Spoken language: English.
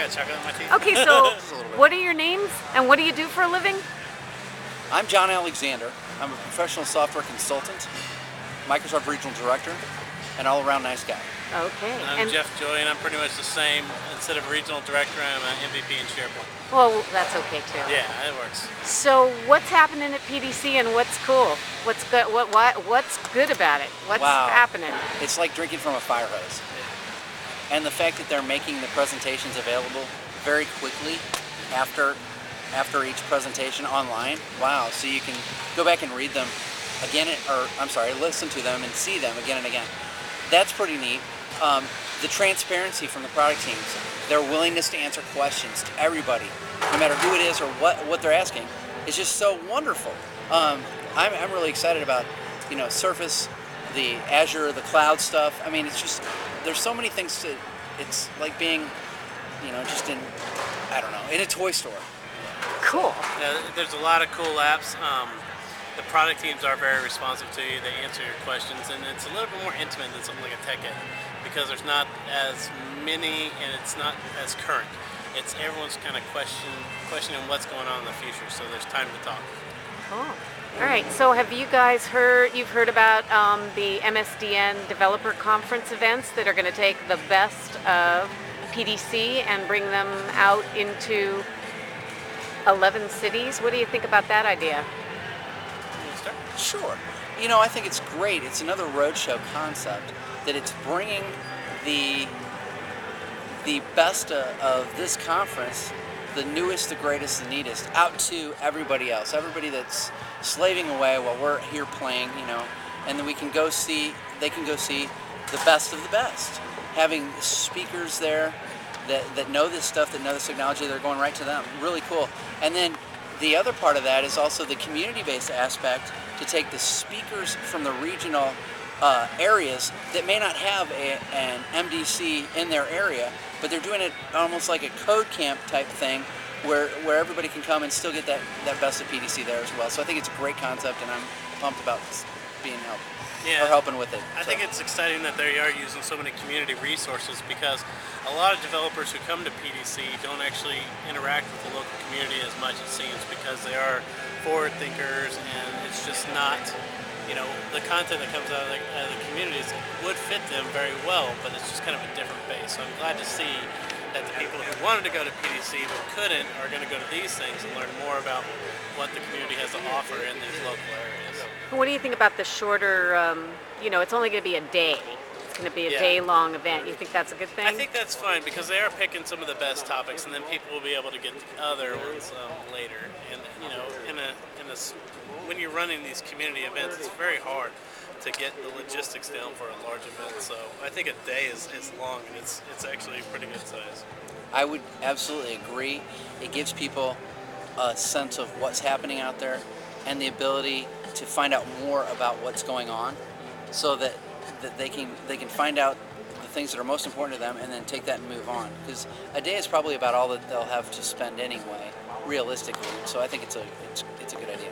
got chocolate in my teeth. Okay, so what are your names and what do you do for a living? I'm John Alexander. I'm a professional software consultant, Microsoft Regional Director, and all-around nice guy. Okay. I'm Jeff Joy, and I'm pretty much the same. Instead of regional director, I'm an MVP in SharePoint. Well, that's okay too. Yeah, it works. So what's happening at PDC and what's cool? What's good? What's good about it? What's happening? It's like drinking from a fire hose. And the fact that they're making the presentations available very quickly after each presentation online. Wow! So you can go back and read them again, listen to them and see them again and again. That's pretty neat. The transparency from the product teams, their willingness to answer questions to everybody, no matter who it is or what they're asking, is just so wonderful. I'm really excited about, Surface, the Azure, the cloud stuff. I mean, it's just, there's so many things it's like being, just in a toy store. Cool. Yeah, there's a lot of cool apps. The product teams are very responsive to you. They answer your questions, and it's a little bit more intimate than something like a tech ed because there's not as many, and it's not as current. It's everyone's kind of questioning what's going on in the future, so there's time to talk. Cool. All right. So have you guys heard about the MSDN Developer Conference events that are going to take the best of PDC and bring them out into 11 cities? What do you think about that idea? Sure. I think it's great. It's another roadshow concept that it's bringing the best of this conference, the newest, the greatest, the neatest, out to everybody else. Everybody that's slaving away while we're here playing, and then they can go see the best of the best. Having speakers there that know this stuff, that know this technology, they're going right to them. Really cool. And then the other part of that is also the community-based aspect to take the speakers from the regional areas that may not have an MDC in their area, but they're doing it almost like a code camp type thing where everybody can come and still get that best of PDC there as well. So I think it's a great concept, and I'm pumped about being helping with it. I think it's exciting that they are using so many community resources because a lot of developers who come to PDC don't actually interact with the local community as much, it seems, because they are forward thinkers, and it's just not, the content that comes out of the communities would fit them very well, but it's just kind of a different base. So I'm glad to see that the people who wanted to go to PDC but couldn't are going to go to these things and learn more about what the community has to offer in these local areas. What do you think about the shorter, it's only going to be a day. It's going to be a day-long event. You think that's a good thing? I think that's fine because they are picking some of the best topics, and then people will be able to get the other ones later. And when you're running these community events, it's very hard to get the logistics down for a large event. So I think a day is long, and it's actually pretty good size. I would absolutely agree. It gives people a sense of what's happening out there and the ability to find out more about what's going on, so that they can find out the things that are most important to them and then take that and move on. Because a day is probably about all that they'll have to spend anyway, realistically. So I think it's a good idea.